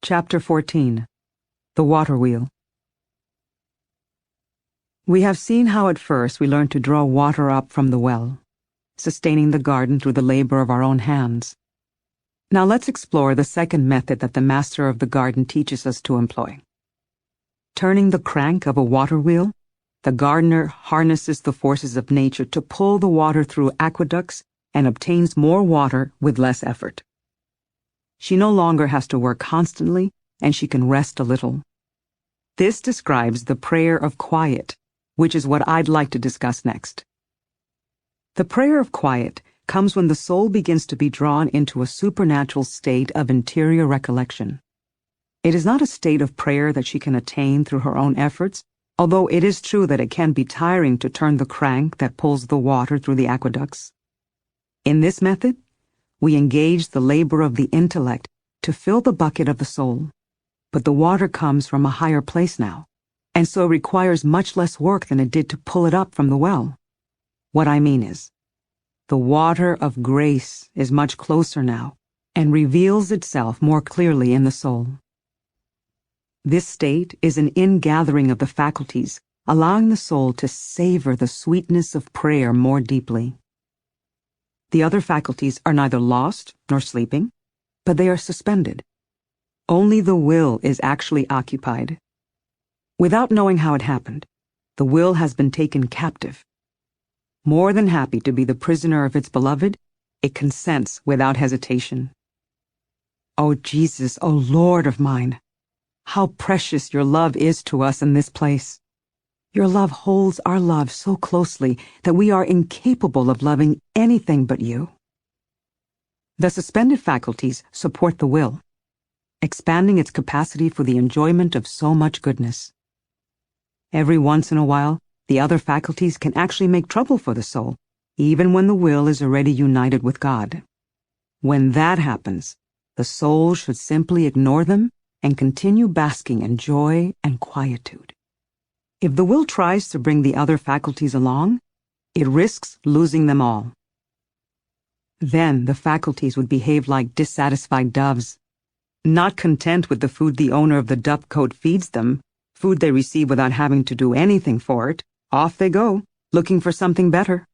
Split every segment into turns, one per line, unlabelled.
Chapter 14. The Water Wheel. We have seen how at first we learn to draw water up from the well, sustaining the garden through the labor of our own hands. Now let's explore the second method that the master of the garden teaches us to employ. Turning the crank of a water wheel, the gardener harnesses the forces of nature to pull the water through aqueducts and obtains more water with less effort. She no longer has to work constantly, and she can rest a little. This describes the prayer of quiet, which is what I'd like to discuss next. The prayer of quiet comes when the soul begins to be drawn into a supernatural state of interior recollection. It is not a state of prayer that she can attain through her own efforts, although it is true that it can be tiring to turn the crank that pulls the water through the aqueducts. In this method, we engage the labor of the intellect to fill the bucket of the soul, but the water comes from a higher place now, and so requires much less work than it did to pull it up from the well. What I mean is, the water of grace is much closer now and reveals itself more clearly in the soul. This state is an ingathering of the faculties, allowing the soul to savor the sweetness of prayer more deeply. The other faculties are neither lost nor sleeping, but they are suspended. Only the will is actually occupied. Without knowing how it happened, the will has been taken captive. More than happy to be the prisoner of its beloved, it consents without hesitation. O Jesus, O Lord of mine, how precious your love is to us in this place. Your love holds our love so closely that we are incapable of loving anything but you. The suspended faculties support the will, expanding its capacity for the enjoyment of so much goodness. Every once in a while, the other faculties can actually make trouble for the soul, even when the will is already united with God. When that happens, the soul should simply ignore them and continue basking in joy and quietude. If the will tries to bring the other faculties along, it risks losing them all. Then the faculties would behave like dissatisfied doves. Not content with the food the owner of the dovecote feeds them, food they receive without having to do anything for it, off they go, looking for something better.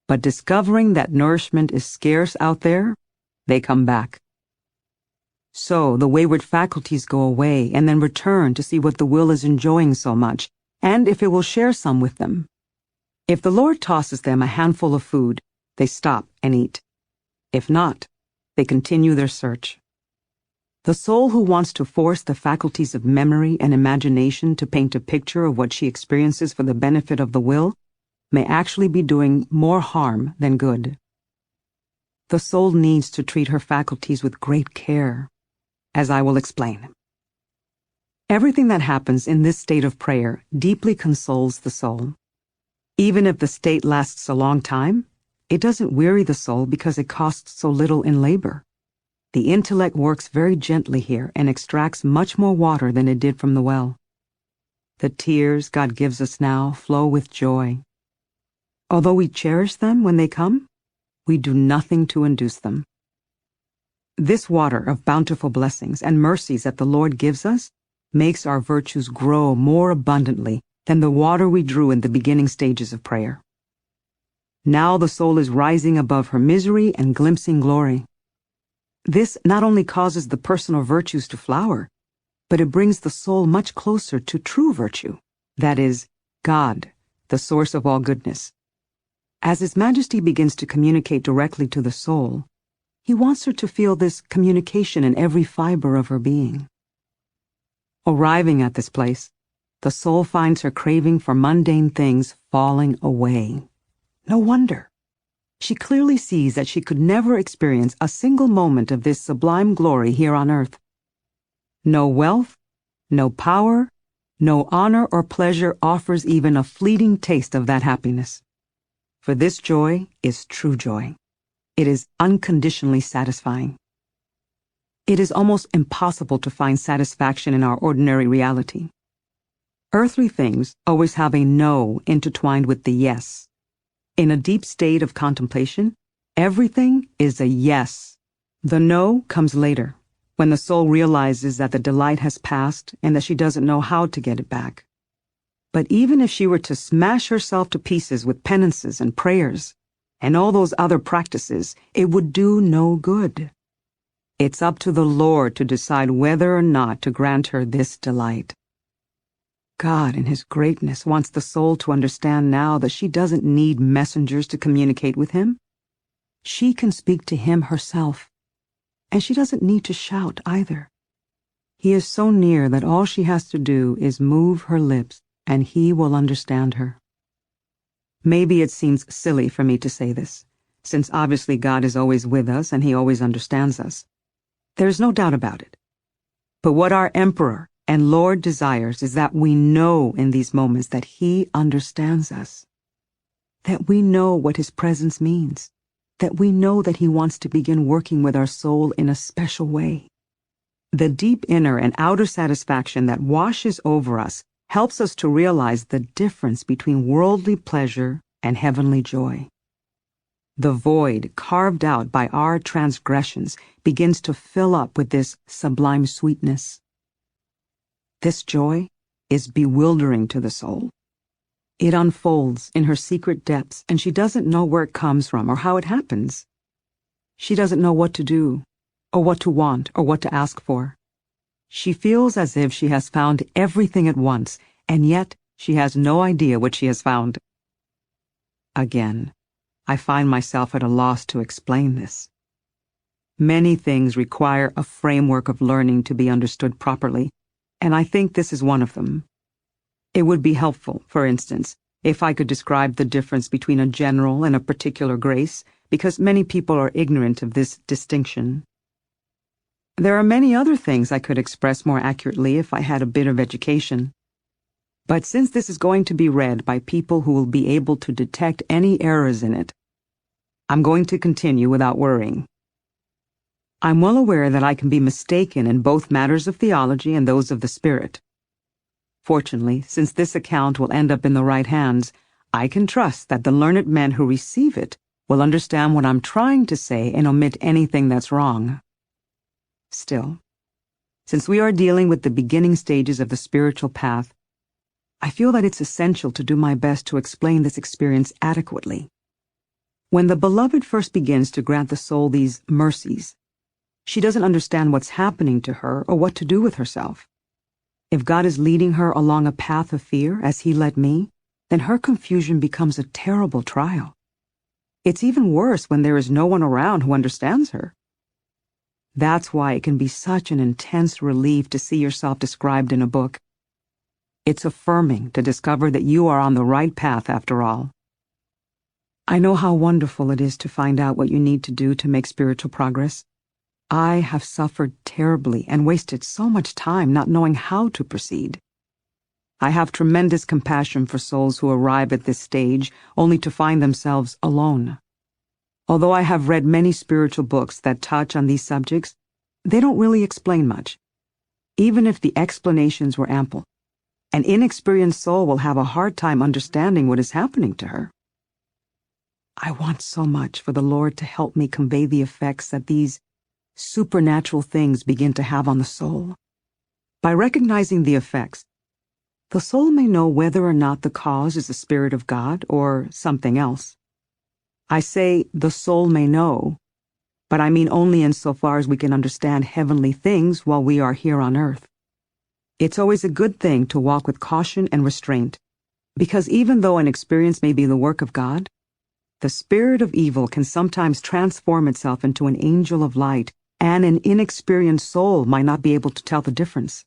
But discovering that nourishment is scarce out there, they come back. So the wayward faculties go away and then return to see what the will is enjoying so much, and if it will share some with them. If the Lord tosses them a handful of food, they stop and eat. If not, they continue their search. The soul who wants to force the faculties of memory and imagination to paint a picture of what she experiences for the benefit of the will may actually be doing more harm than good. The soul needs to treat her faculties with great care, as I will explain. Everything that happens in this state of prayer deeply consoles the soul. Even if the state lasts a long time, it doesn't weary the soul because it costs so little in labor. The intellect works very gently here and extracts much more water than it did from the well. The tears God gives us now flow with joy. Although we cherish them when they come, we do nothing to induce them. This water of bountiful blessings and mercies that the Lord gives us makes our virtues grow more abundantly than the water we drew in the beginning stages of prayer. Now the soul is rising above her misery and glimpsing glory. This not only causes the personal virtues to flower, but it brings the soul much closer to true virtue, that is, God, the source of all goodness. As His Majesty begins to communicate directly to the soul, He wants her to feel this communication in every fiber of her being. Arriving at this place, the soul finds her craving for mundane things falling away. No wonder. She clearly sees that she could never experience a single moment of this sublime glory here on earth. No wealth, no power, no honor or pleasure offers even a fleeting taste of that happiness. For this joy is true joy. It is unconditionally satisfying. It is almost impossible to find satisfaction in our ordinary reality. Earthly things always have a no intertwined with the yes. In a deep state of contemplation, everything is a yes. The no comes later, when the soul realizes that the delight has passed and that she doesn't know how to get it back. But even if she were to smash herself to pieces with penances and prayers and all those other practices, it would do no good. It's up to the Lord to decide whether or not to grant her this delight. God, in His greatness, wants the soul to understand now that she doesn't need messengers to communicate with Him. She can speak to Him herself, and she doesn't need to shout either. He is so near that all she has to do is move her lips, and He will understand her. Maybe it seems silly for me to say this, since obviously God is always with us and He always understands us. There's no doubt about it. But what our Emperor and Lord desires is that we know in these moments that He understands us, that we know what His presence means, that we know that He wants to begin working with our soul in a special way. The deep inner and outer satisfaction that washes over us helps us to realize the difference between worldly pleasure and heavenly joy. The void carved out by our transgressions begins to fill up with this sublime sweetness. This joy is bewildering to the soul. It unfolds in her secret depths, and she doesn't know where it comes from or how it happens. She doesn't know what to do, or what to want, or what to ask for. She feels as if she has found everything at once, and yet she has no idea what she has found. Again, I find myself at a loss to explain this. Many things require a framework of learning to be understood properly, and I think this is one of them. It would be helpful, for instance, if I could describe the difference between a general and a particular grace, because many people are ignorant of this distinction. There are many other things I could express more accurately if I had a bit of education. But since this is going to be read by people who will be able to detect any errors in it, I'm going to continue without worrying. I'm well aware that I can be mistaken in both matters of theology and those of the spirit. Fortunately, since this account will end up in the right hands, I can trust that the learned men who receive it will understand what I'm trying to say and omit anything that's wrong. Still, since we are dealing with the beginning stages of the spiritual path, I feel that it's essential to do my best to explain this experience adequately. When the Beloved first begins to grant the soul these mercies, she doesn't understand what's happening to her or what to do with herself. If God is leading her along a path of fear, as He led me, then her confusion becomes a terrible trial. It's even worse when there is no one around who understands her. That's why it can be such an intense relief to see yourself described in a book. It's affirming to discover that you are on the right path after all. I know how wonderful it is to find out what you need to do to make spiritual progress. I have suffered terribly and wasted so much time not knowing how to proceed. I have tremendous compassion for souls who arrive at this stage only to find themselves alone. Although I have read many spiritual books that touch on these subjects, they don't really explain much. Even if the explanations were ample, an inexperienced soul will have a hard time understanding what is happening to her. I want so much for the Lord to help me convey the effects that these supernatural things begin to have on the soul. By recognizing the effects, the soul may know whether or not the cause is the Spirit of God or something else. I say the soul may know, but I mean only insofar as we can understand heavenly things while we are here on earth. It's always a good thing to walk with caution and restraint, because even though an experience may be the work of God, the spirit of evil can sometimes transform itself into an angel of light, and an inexperienced soul might not be able to tell the difference.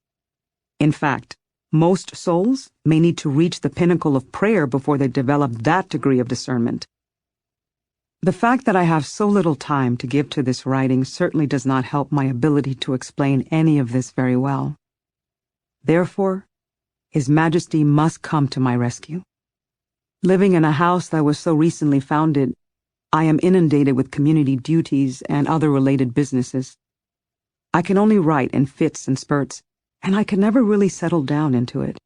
In fact, most souls may need to reach the pinnacle of prayer before they develop that degree of discernment. The fact that I have so little time to give to this writing certainly does not help my ability to explain any of this very well. Therefore, His Majesty must come to my rescue. Living in a house that was so recently founded, I am inundated with community duties and other related businesses. I can only write in fits and spurts, and I can never really settle down into it.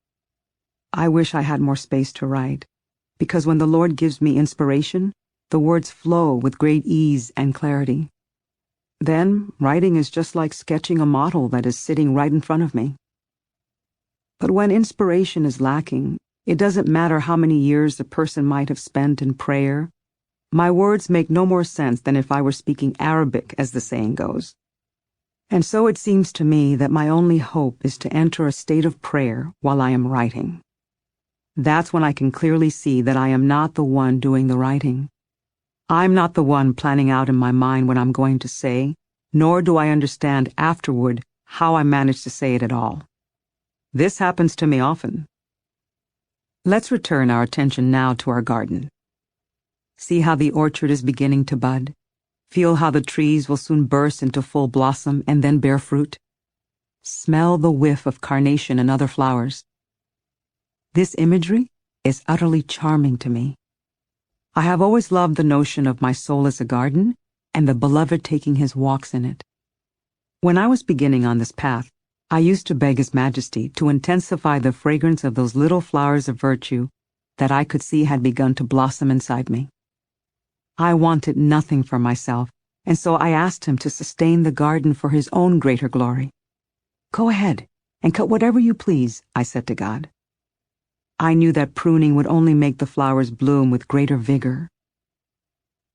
I wish I had more space to write, because when the Lord gives me inspiration, the words flow with great ease and clarity. Then, writing is just like sketching a model that is sitting right in front of me. But when inspiration is lacking, it doesn't matter how many years a person might have spent in prayer. My words make no more sense than if I were speaking Arabic, as the saying goes. And so it seems to me that my only hope is to enter a state of prayer while I am writing. That's when I can clearly see that I am not the one doing the writing. I'm not the one planning out in my mind what I'm going to say, nor do I understand afterward how I managed to say it at all. This happens to me often. Let's return our attention now to our garden. See how the orchard is beginning to bud. Feel how the trees will soon burst into full blossom and then bear fruit. Smell the whiff of carnation and other flowers. This imagery is utterly charming to me. I have always loved the notion of my soul as a garden and the beloved taking his walks in it. When I was beginning on this path, I used to beg His Majesty to intensify the fragrance of those little flowers of virtue that I could see had begun to blossom inside me. I wanted nothing for myself, and so I asked him to sustain the garden for his own greater glory. Go ahead and cut whatever you please, I said to God. I knew that pruning would only make the flowers bloom with greater vigor.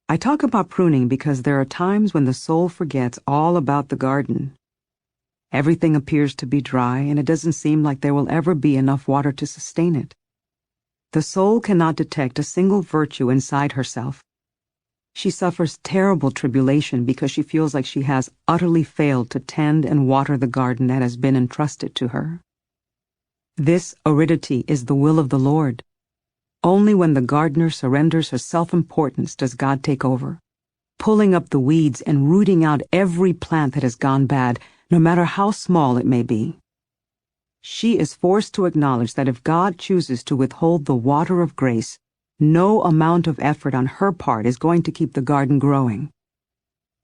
I talk about pruning because there are times when the soul forgets all about the garden. Everything appears to be dry, and it doesn't seem like there will ever be enough water to sustain it. The soul cannot detect a single virtue inside herself. She suffers terrible tribulation because she feels like she has utterly failed to tend and water the garden that has been entrusted to her. This aridity is the will of the Lord. Only when the gardener surrenders her self-importance does God take over, pulling up the weeds and rooting out every plant that has gone bad, no matter how small it may be. She is forced to acknowledge that if God chooses to withhold the water of grace, no amount of effort on her part is going to keep the garden growing.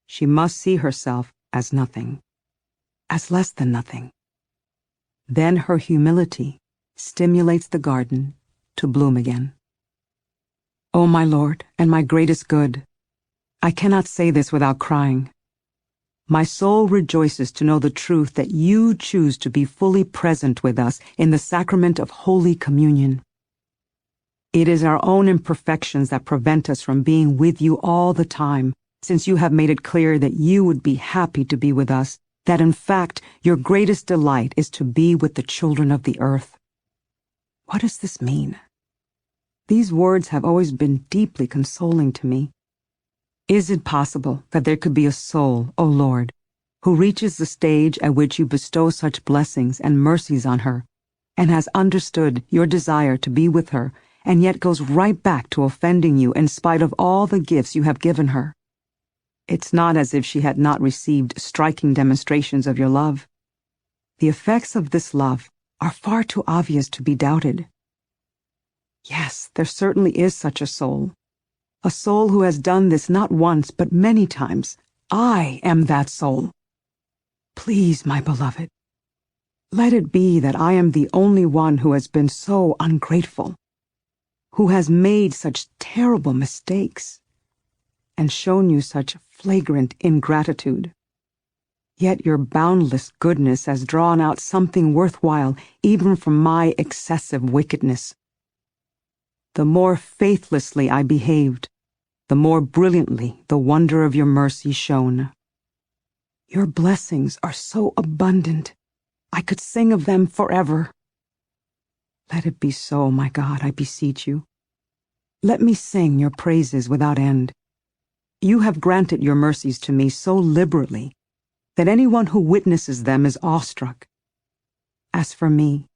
She must see herself as nothing, as less than nothing. Then her humility stimulates the garden to bloom again. O my Lord and my greatest good, I cannot say this without crying. My soul rejoices to know the truth that you choose to be fully present with us in the sacrament of Holy Communion. It is our own imperfections that prevent us from being with you all the time, since you have made it clear that you would be happy to be with us, that in fact your greatest delight is to be with the children of the earth. What does this mean? These words have always been deeply consoling to me. Is it possible that there could be a soul, O Lord, who reaches the stage at which you bestow such blessings and mercies on her, and has understood your desire to be with her, and yet goes right back to offending you in spite of all the gifts you have given her? It's not as if she had not received striking demonstrations of your love. The effects of this love are far too obvious to be doubted. Yes, there certainly is such a soul who has done this not once but many times. I am that soul. Please, my beloved, let it be that I am the only one who has been so ungrateful, who has made such terrible mistakes, and shown you such flagrant ingratitude. Yet your boundless goodness has drawn out something worthwhile even from my excessive wickedness. The more faithlessly I behaved, the more brilliantly the wonder of your mercy shone. Your blessings are so abundant, I could sing of them forever. Let it be so, my God, I beseech you. Let me sing your praises without end. You have granted your mercies to me so liberally that anyone who witnesses them is awestruck. As for me,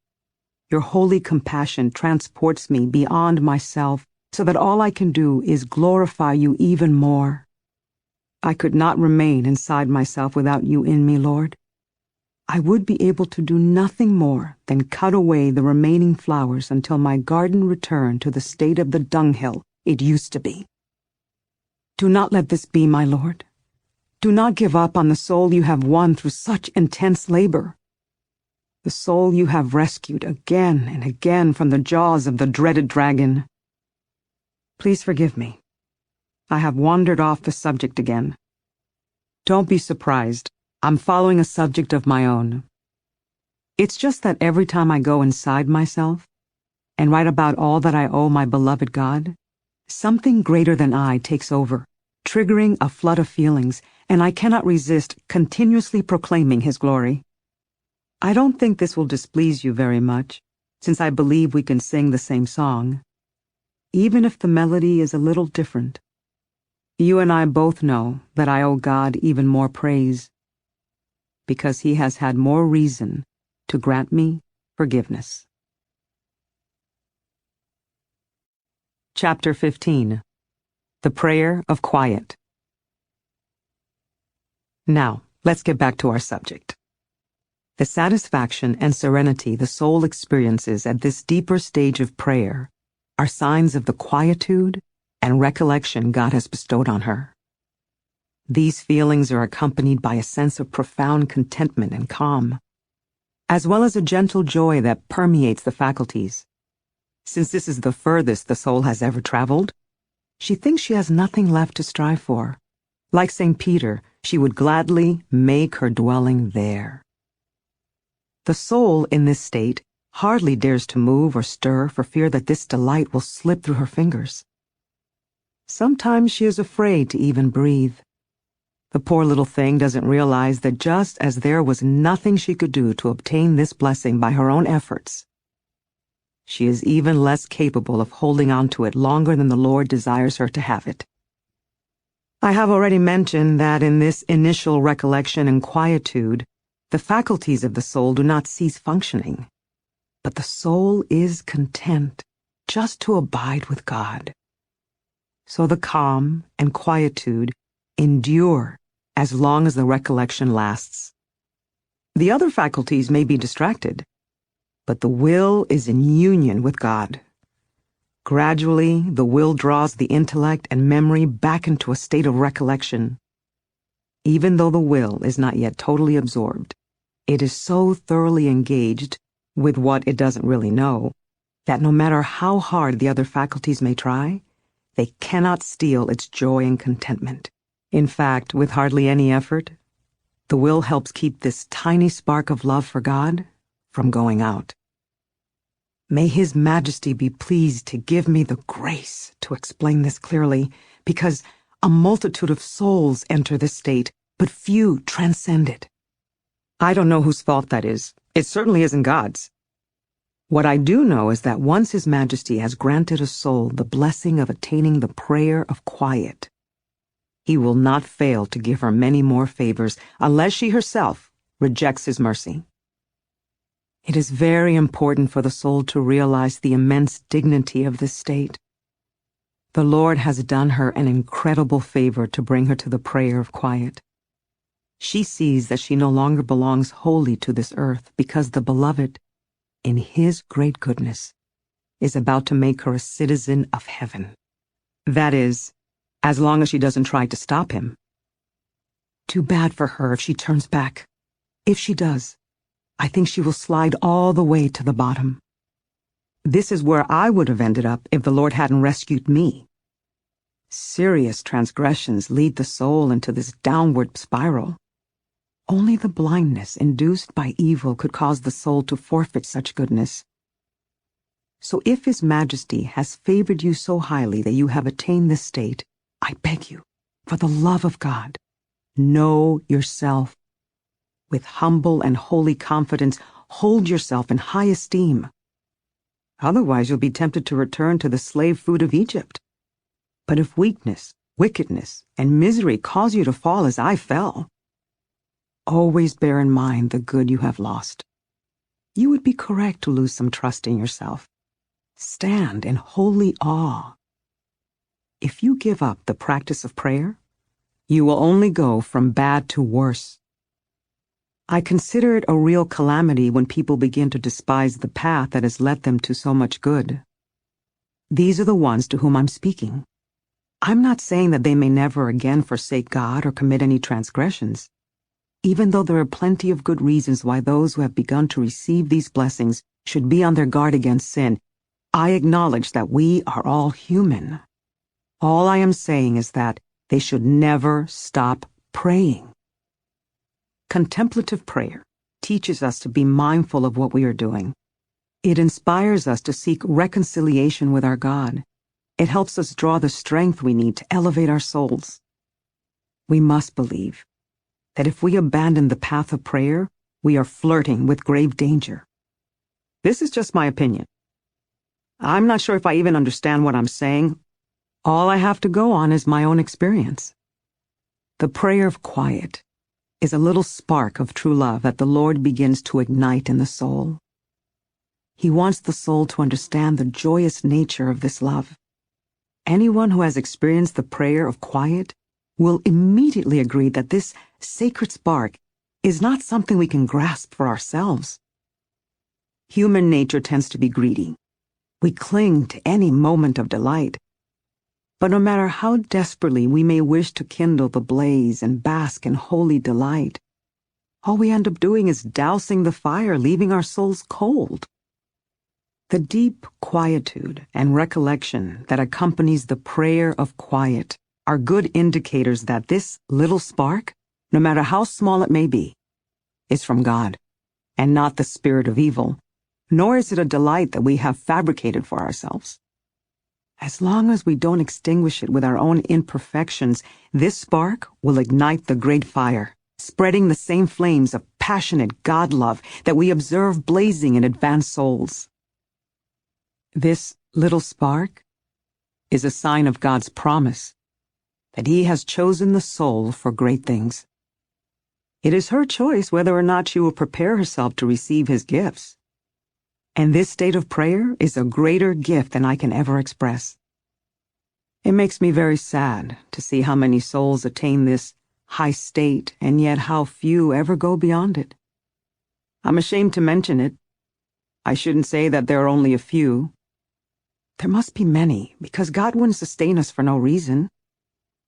your holy compassion transports me beyond myself, so that all I can do is glorify you even more. I could not remain inside myself without you in me, Lord. I would be able to do nothing more than cut away the remaining flowers until my garden returned to the state of the dunghill it used to be. Do not let this be, my Lord. Do not give up on the soul you have won through such intense labor. The soul you have rescued again and again from the jaws of the dreaded dragon. Please forgive me. I have wandered off the subject again. Don't be surprised. I'm following a subject of my own. It's just that every time I go inside myself and write about all that I owe my beloved God, something greater than I takes over, triggering a flood of feelings, and I cannot resist continuously proclaiming His glory. I don't think this will displease you very much, since I believe we can sing the same song, even if the melody is a little different. You and I both know that I owe God even more praise, because He has had more reason to grant me forgiveness. Chapter 15. The Prayer of Quiet. Now, let's get back to our subject. The satisfaction and serenity the soul experiences at this deeper stage of prayer are signs of the quietude and recollection God has bestowed on her. These feelings are accompanied by a sense of profound contentment and calm, as well as a gentle joy that permeates the faculties. Since this is the furthest the soul has ever traveled, she thinks she has nothing left to strive for. Like St. Peter, she would gladly make her dwelling there. The soul in this state hardly dares to move or stir for fear that this delight will slip through her fingers. Sometimes she is afraid to even breathe. The poor little thing doesn't realize that just as there was nothing she could do to obtain this blessing by her own efforts, she is even less capable of holding on to it longer than the Lord desires her to have it. I have already mentioned that in this initial recollection and quietude, the faculties of the soul do not cease functioning, but the soul is content just to abide with God. So the calm and quietude endure as long as the recollection lasts. The other faculties may be distracted, but the will is in union with God. Gradually, the will draws the intellect and memory back into a state of recollection. Even though the will is not yet totally absorbed, it is so thoroughly engaged with what it doesn't really know that no matter how hard the other faculties may try, they cannot steal its joy and contentment. In fact, with hardly any effort, the will helps keep this tiny spark of love for God from going out. May His Majesty be pleased to give me the grace to explain this clearly, because a multitude of souls enter this state, but few transcend it. I don't know whose fault that is. It certainly isn't God's. What I do know is that once His Majesty has granted a soul the blessing of attaining the prayer of quiet, He will not fail to give her many more favors unless she herself rejects His mercy. It is very important for the soul to realize the immense dignity of this state. The Lord has done her an incredible favor to bring her to the prayer of quiet. She sees that she no longer belongs wholly to this earth because the Beloved, in His great goodness, is about to make her a citizen of heaven. That is, as long as she doesn't try to stop Him. Too bad for her if she turns back. If she does, I think she will slide all the way to the bottom. This is where I would have ended up if the Lord hadn't rescued me. Serious transgressions lead the soul into this downward spiral. Only the blindness induced by evil could cause the soul to forfeit such goodness. So if His Majesty has favored you so highly that you have attained this state, I beg you, for the love of God, know yourself. With humble and holy confidence, hold yourself in high esteem. Otherwise, you'll be tempted to return to the slave food of Egypt. But if weakness, wickedness, and misery cause you to fall as I fell, always bear in mind the good you have lost. You would be correct to lose some trust in yourself. Stand in holy awe. If you give up the practice of prayer, you will only go from bad to worse. I consider it a real calamity when people begin to despise the path that has led them to so much good. These are the ones to whom I'm speaking. I'm not saying that they may never again forsake God or commit any transgressions, even though there are plenty of good reasons why those who have begun to receive these blessings should be on their guard against sin. I acknowledge that we are all human. All I am saying is that they should never stop praying. Contemplative prayer teaches us to be mindful of what we are doing. It inspires us to seek reconciliation with our God. It helps us draw the strength we need to elevate our souls. We must believe that if we abandon the path of prayer, we are flirting with grave danger. This is just my opinion. I'm not sure if I even understand what I'm saying. All I have to go on is my own experience. The prayer of quiet is a little spark of true love that the Lord begins to ignite in the soul. He wants the soul to understand the joyous nature of this love. Anyone who has experienced the prayer of quiet will immediately agree that this sacred spark is not something we can grasp for ourselves. Human nature tends to be greedy. We cling to any moment of delight. But no matter how desperately we may wish to kindle the blaze and bask in holy delight, all we end up doing is dousing the fire, leaving our souls cold. The deep quietude and recollection that accompanies the prayer of quiet are good indicators that this little spark, no matter how small it may be, is from God, and not the spirit of evil, nor is it a delight that we have fabricated for ourselves. As long as we don't extinguish it with our own imperfections, this spark will ignite the great fire, spreading the same flames of passionate God-love that we observe blazing in advanced souls. This little spark is a sign of God's promise that He has chosen the soul for great things. It is her choice whether or not she will prepare herself to receive His gifts. And this state of prayer is a greater gift than I can ever express. It makes me very sad to see how many souls attain this high state and yet how few ever go beyond it. I'm ashamed to mention it. I shouldn't say that there are only a few. There must be many, because God wouldn't sustain us for no reason.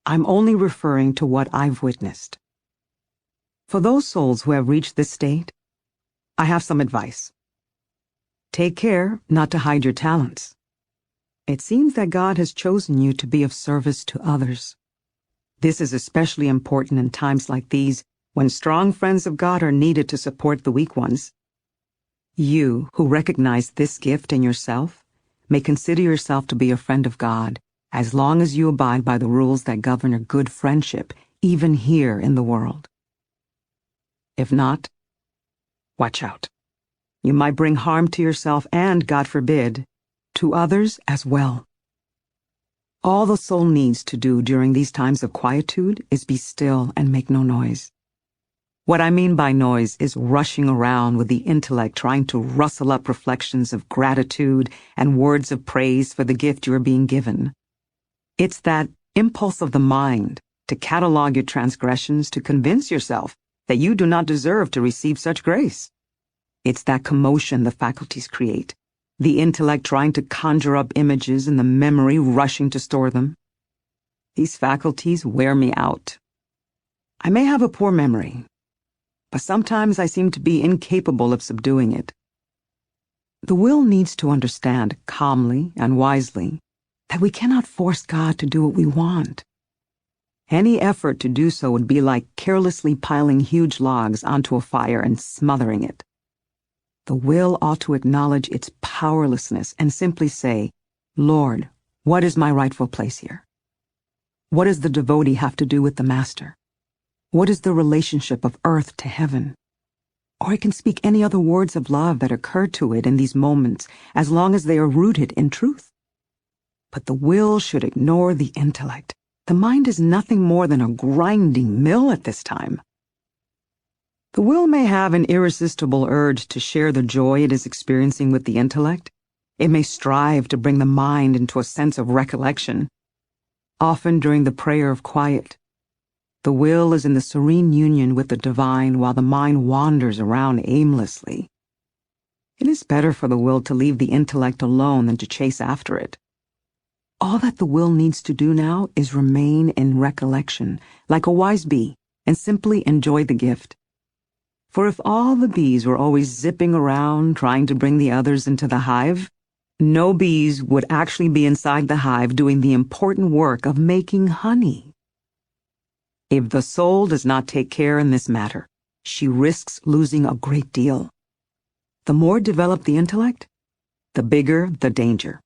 I'm only referring to what I've witnessed. For those souls who have reached this state, I have some advice. Take care not to hide your talents. It seems that God has chosen you to be of service to others. This is especially important in times like these, when strong friends of God are needed to support the weak ones. You, who recognize this gift in yourself, may consider yourself to be a friend of God, as long as you abide by the rules that govern a good friendship, even here in the world. If not, watch out. You might bring harm to yourself and, God forbid, to others as well. All the soul needs to do during these times of quietude is be still and make no noise. What I mean by noise is rushing around with the intellect trying to rustle up reflections of gratitude and words of praise for the gift you are being given. It's that impulse of the mind to catalog your transgressions to convince yourself that you do not deserve to receive such grace. It's that commotion the faculties create, the intellect trying to conjure up images and the memory rushing to store them. These faculties wear me out. I may have a poor memory, but sometimes I seem to be incapable of subduing it. The will needs to understand calmly and wisely that we cannot force God to do what we want. Any effort to do so would be like carelessly piling huge logs onto a fire and smothering it. The will ought to acknowledge its powerlessness and simply say, Lord, what is my rightful place here? What does the devotee have to do with the Master? What is the relationship of earth to heaven? Or it can speak any other words of love that occur to it in these moments, as long as they are rooted in truth. But the will should ignore the intellect. The mind is nothing more than a grinding mill at this time. The will may have an irresistible urge to share the joy it is experiencing with the intellect. It may strive to bring the mind into a sense of recollection. Often during the prayer of quiet, the will is in the serene union with the divine while the mind wanders around aimlessly. It is better for the will to leave the intellect alone than to chase after it. All that the will needs to do now is remain in recollection, like a wise bee, and simply enjoy the gift. For if all the bees were always zipping around trying to bring the others into the hive, no bees would actually be inside the hive doing the important work of making honey. If the soul does not take care in this matter, she risks losing a great deal. The more developed the intellect, the bigger the danger.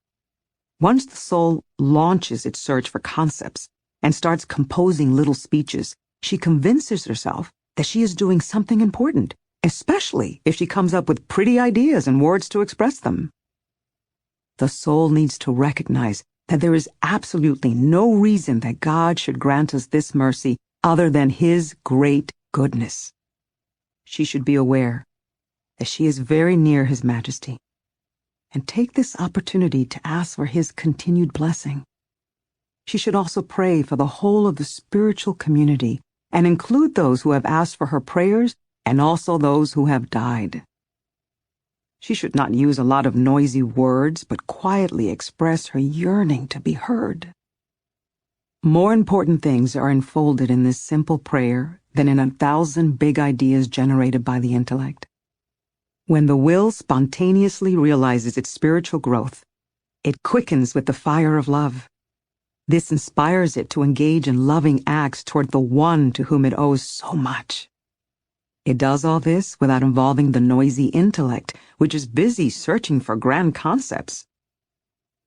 Once the soul launches its search for concepts and starts composing little speeches, she convinces herself that she is doing something important, especially if she comes up with pretty ideas and words to express them. The soul needs to recognize that there is absolutely no reason that God should grant us this mercy other than His great goodness. She should be aware that she is very near His Majesty, and take this opportunity to ask for His continued blessing. She should also pray for the whole of the spiritual community and include those who have asked for her prayers and also those who have died. She should not use a lot of noisy words, but quietly express her yearning to be heard. More important things are enfolded in this simple prayer than in 1,000 big ideas generated by the intellect. When the will spontaneously realizes its spiritual growth, it quickens with the fire of love. This inspires it to engage in loving acts toward the one to whom it owes so much. It does all this without involving the noisy intellect, which is busy searching for grand concepts.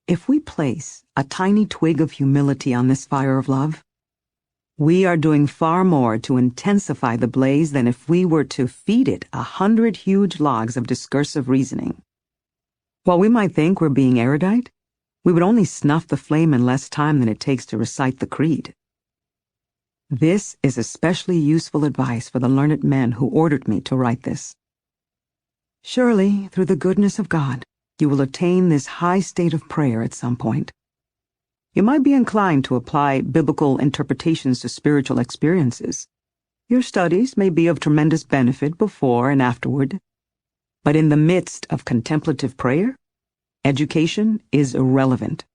If we place a tiny twig of humility on this fire of love, we are doing far more to intensify the blaze than if we were to feed it 100 huge logs of discursive reasoning. While we might think we're being erudite, we would only snuff the flame in less time than it takes to recite the creed. This is especially useful advice for the learned men who ordered me to write this. Surely, through the goodness of God, you will attain this high state of prayer at some point. You might be inclined to apply biblical interpretations to spiritual experiences. Your studies may be of tremendous benefit before and afterward. But in the midst of contemplative prayer, education is irrelevant.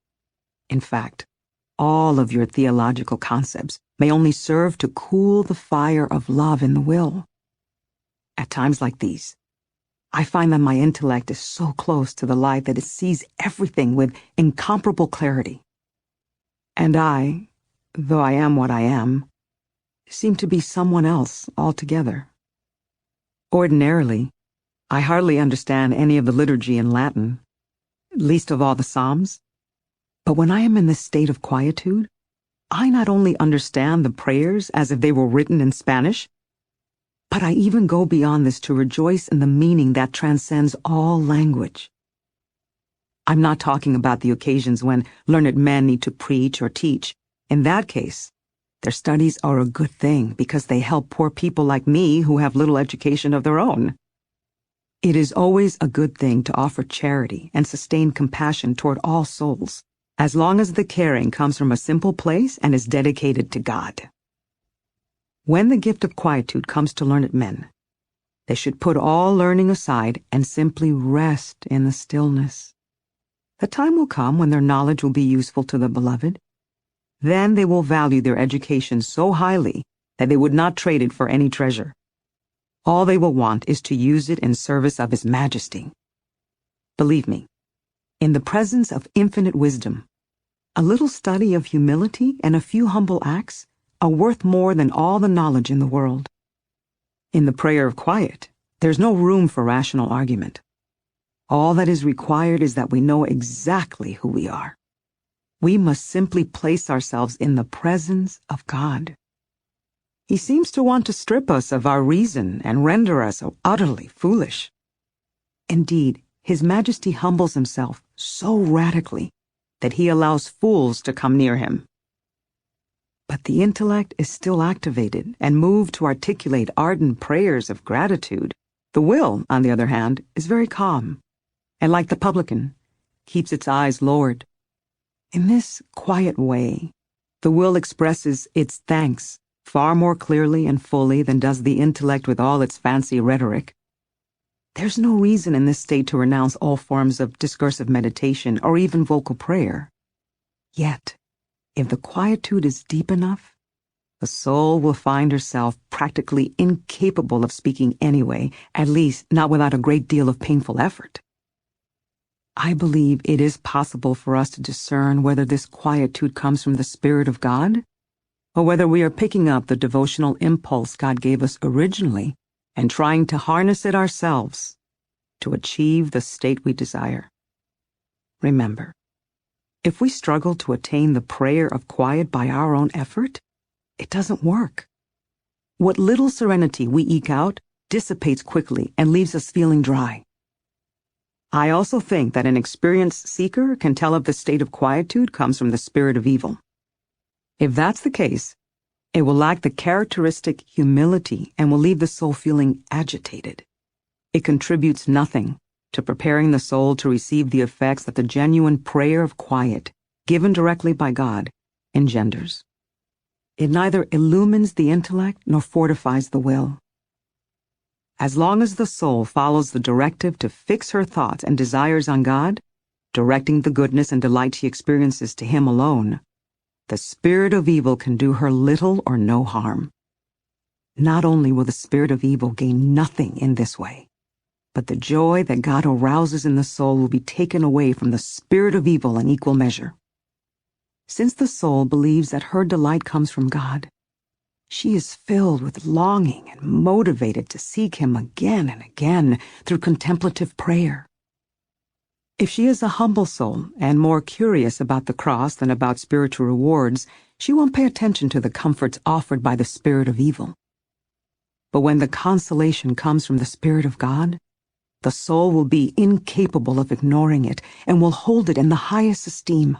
In fact, all of your theological concepts may only serve to cool the fire of love in the will. At times like these, I find that my intellect is so close to the light that it sees everything with incomparable clarity. And I, though I am what I am, seem to be someone else altogether. Ordinarily, I hardly understand any of the liturgy in Latin, least of all the Psalms. But when I am in this state of quietude, I not only understand the prayers as if they were written in Spanish, but I even go beyond this to rejoice in the meaning that transcends all language. I'm not talking about the occasions when learned men need to preach or teach. In that case, their studies are a good thing because they help poor people like me who have little education of their own. It is always a good thing to offer charity and sustain compassion toward all souls, as long as the caring comes from a simple place and is dedicated to God. When the gift of quietude comes to learned men, they should put all learning aside and simply rest in the stillness. The time will come when their knowledge will be useful to the beloved. Then they will value their education so highly that they would not trade it for any treasure. All they will want is to use it in service of His Majesty. Believe me, in the presence of infinite wisdom, a little study of humility and a few humble acts are worth more than all the knowledge in the world. In the prayer of quiet, there's no room for rational argument. All that is required is that we know exactly who we are. We must simply place ourselves in the presence of God. He seems to want to strip us of our reason and render us utterly foolish. Indeed, His Majesty humbles Himself so radically that He allows fools to come near Him. But the intellect is still activated and moved to articulate ardent prayers of gratitude. The will, on the other hand, is very calm, and like the publican, keeps its eyes lowered. In this quiet way, the will expresses its thanks far more clearly and fully than does the intellect with all its fancy rhetoric. There's no reason in this state to renounce all forms of discursive meditation or even vocal prayer. Yet, if the quietude is deep enough, the soul will find herself practically incapable of speaking anyway, at least not without a great deal of painful effort. I believe it is possible for us to discern whether this quietude comes from the Spirit of God, or whether we are picking up the devotional impulse God gave us originally and trying to harness it ourselves to achieve the state we desire. Remember, if we struggle to attain the prayer of quiet by our own effort, it doesn't work. What little serenity we eke out dissipates quickly and leaves us feeling dry. I also think that an experienced seeker can tell if the state of quietude comes from the spirit of evil. If that's the case, it will lack the characteristic humility and will leave the soul feeling agitated. It contributes nothing to preparing the soul to receive the effects that the genuine prayer of quiet, given directly by God, engenders. It neither illumines the intellect nor fortifies the will. As long as the soul follows the directive to fix her thoughts and desires on God, directing the goodness and delight she experiences to Him alone, the spirit of evil can do her little or no harm. Not only will the spirit of evil gain nothing in this way, but the joy that God arouses in the soul will be taken away from the spirit of evil in equal measure. Since the soul believes that her delight comes from God, she is filled with longing and motivated to seek Him again and again through contemplative prayer. If she is a humble soul and more curious about the cross than about spiritual rewards, she won't pay attention to the comforts offered by the spirit of evil. But when the consolation comes from the Spirit of God, the soul will be incapable of ignoring it and will hold it in the highest esteem.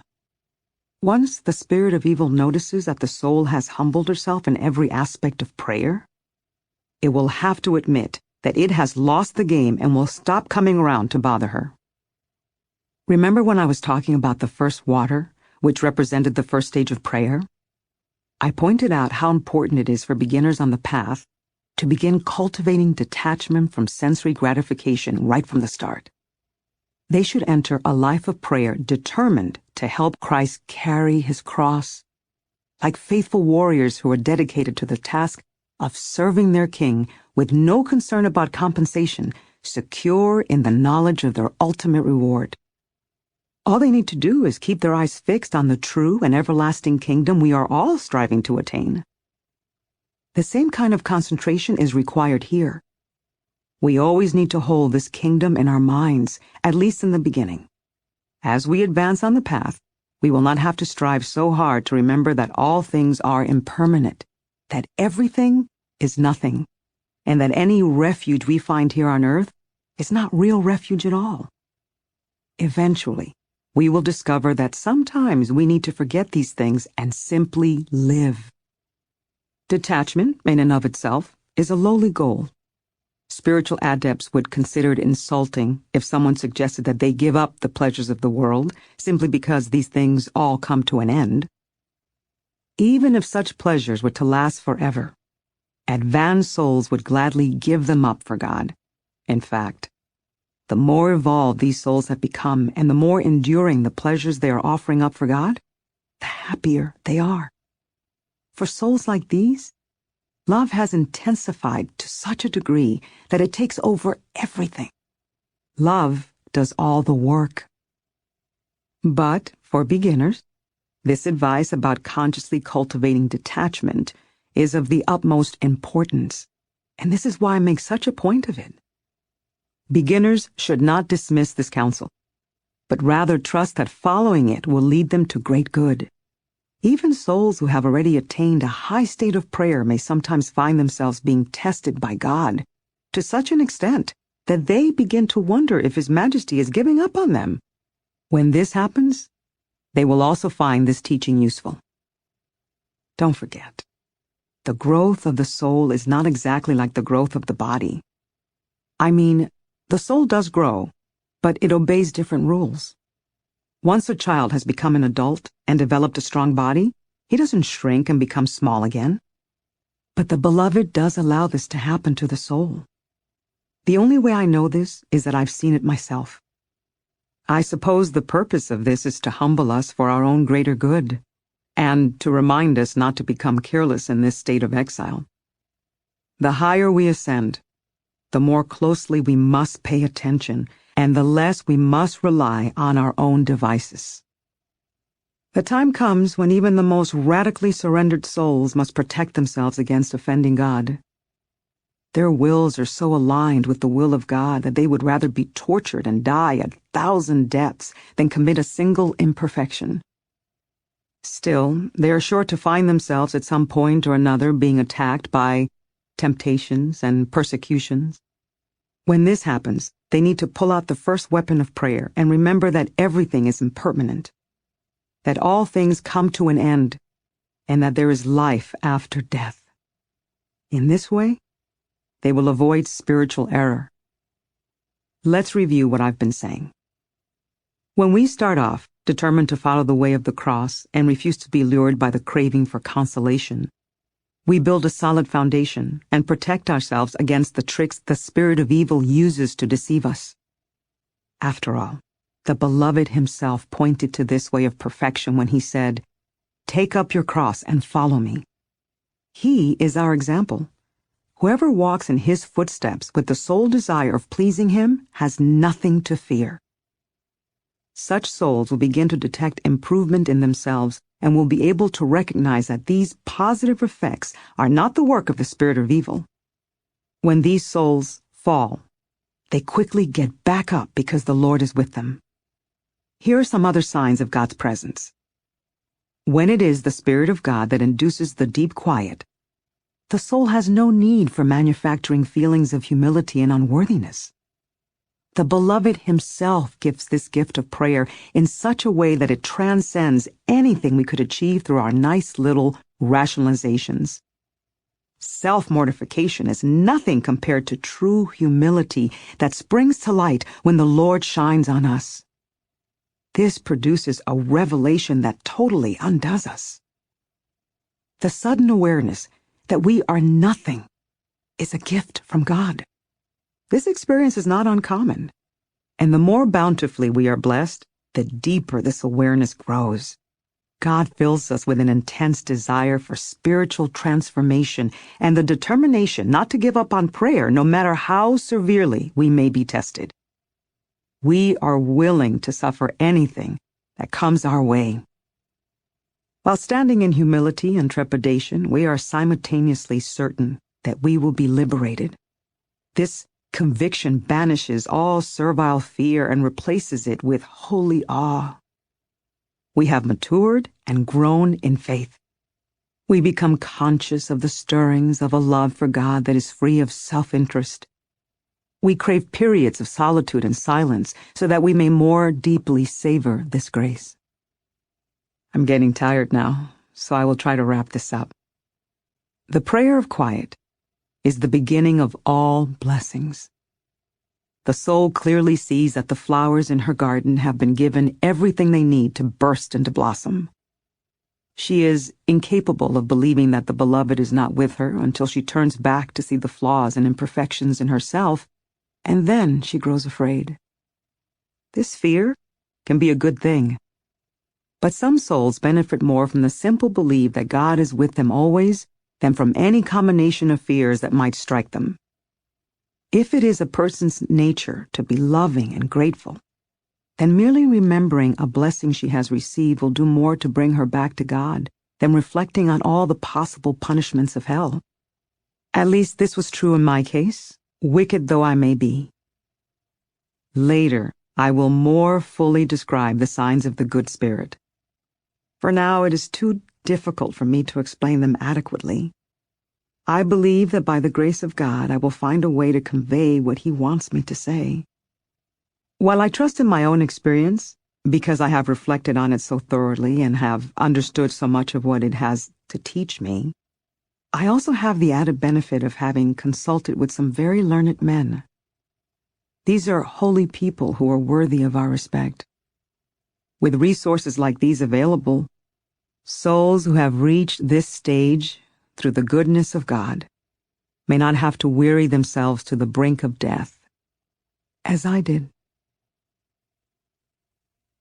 Once the spirit of evil notices that the soul has humbled herself in every aspect of prayer, it will have to admit that it has lost the game and will stop coming around to bother her. Remember when I was talking about the first water, which represented the first stage of prayer? I pointed out how important it is for beginners on the path to begin cultivating detachment from sensory gratification right from the start. They should enter a life of prayer determined to help Christ carry His cross, like faithful warriors who are dedicated to the task of serving their King with no concern about compensation, secure in the knowledge of their ultimate reward. All they need to do is keep their eyes fixed on the true and everlasting kingdom we are all striving to attain. The same kind of concentration is required here. We always need to hold this kingdom in our minds, at least in the beginning. As we advance on the path, we will not have to strive so hard to remember that all things are impermanent, that everything is nothing, and that any refuge we find here on earth is not real refuge at all. Eventually, we will discover that sometimes we need to forget these things and simply live. Detachment, in and of itself, is a lowly goal. Spiritual adepts would consider it insulting if someone suggested that they give up the pleasures of the world simply because these things all come to an end. Even if such pleasures were to last forever, advanced souls would gladly give them up for God. In fact, the more evolved these souls have become and the more enduring the pleasures they are offering up for God, the happier they are. For souls like these, love has intensified to such a degree that it takes over everything. Love does all the work. But for beginners, this advice about consciously cultivating detachment is of the utmost importance, and this is why I make such a point of it. Beginners should not dismiss this counsel, but rather trust that following it will lead them to great good. Even souls who have already attained a high state of prayer may sometimes find themselves being tested by God to such an extent that they begin to wonder if His Majesty is giving up on them. When this happens, they will also find this teaching useful. Don't forget, the growth of the soul is not exactly like the growth of the body. I mean, the soul does grow, but it obeys different rules. Once a child has become an adult and developed a strong body, he doesn't shrink and become small again. But the Beloved does allow this to happen to the soul. The only way I know this is that I've seen it myself. I suppose the purpose of this is to humble us for our own greater good, and to remind us not to become careless in this state of exile. The higher we ascend, the more closely we must pay attention, and the less we must rely on our own devices. The time comes when even the most radically surrendered souls must protect themselves against offending God. Their wills are so aligned with the will of God that they would rather be tortured and die 1,000 deaths than commit a single imperfection. Still, they are sure to find themselves at some point or another being attacked by temptations and persecutions. When this happens, they need to pull out the first weapon of prayer and remember that everything is impermanent, that all things come to an end, and that there is life after death. In this way, they will avoid spiritual error. Let's review what I've been saying. When we start off, determined to follow the way of the cross and refuse to be lured by the craving for consolation, we build a solid foundation and protect ourselves against the tricks the spirit of evil uses to deceive us. After all, the Beloved himself pointed to this way of perfection when he said, "Take up your cross and follow me." He is our example. Whoever walks in his footsteps with the sole desire of pleasing him has nothing to fear. Such souls will begin to detect improvement in themselves and will be able to recognize that these positive effects are not the work of the spirit of evil. When these souls fall, they quickly get back up because the Lord is with them. Here are some other signs of God's presence. When it is the Spirit of God that induces the deep quiet, the soul has no need for manufacturing feelings of humility and unworthiness. The Beloved himself gives this gift of prayer in such a way that it transcends anything we could achieve through our nice little rationalizations. Self-mortification is nothing compared to true humility that springs to light when the Lord shines on us. This produces a revelation that totally undoes us. The sudden awareness that we are nothing is a gift from God. This experience is not uncommon, and the more bountifully we are blessed, the deeper this awareness grows. God fills us with an intense desire for spiritual transformation and the determination not to give up on prayer no matter how severely we may be tested. We are willing to suffer anything that comes our way. While standing in humility and trepidation, we are simultaneously certain that we will be liberated. This conviction banishes all servile fear and replaces it with holy awe. We have matured and grown in faith. We become conscious of the stirrings of a love for God that is free of self-interest. We crave periods of solitude and silence so that we may more deeply savor this grace. I'm getting tired now, so I will try to wrap this up. The prayer of quiet is the beginning of all blessings. The soul clearly sees that the flowers in her garden have been given everything they need to burst into blossom. She is incapable of believing that the Beloved is not with her until she turns back to see the flaws and imperfections in herself, and then she grows afraid. This fear can be a good thing, but some souls benefit more from the simple belief that God is with them always than from any combination of fears that might strike them. If it is a person's nature to be loving and grateful, then merely remembering a blessing she has received will do more to bring her back to God than reflecting on all the possible punishments of hell. At least this was true in my case, wicked though I may be. Later, I will more fully describe the signs of the good spirit. For now, it is too difficult for me to explain them adequately. I believe that by the grace of God, I will find a way to convey what He wants me to say. While I trust in my own experience, because I have reflected on it so thoroughly and have understood so much of what it has to teach me, I also have the added benefit of having consulted with some very learned men. These are holy people who are worthy of our respect. With resources like these available, souls who have reached this stage through the goodness of God may not have to weary themselves to the brink of death, as I did.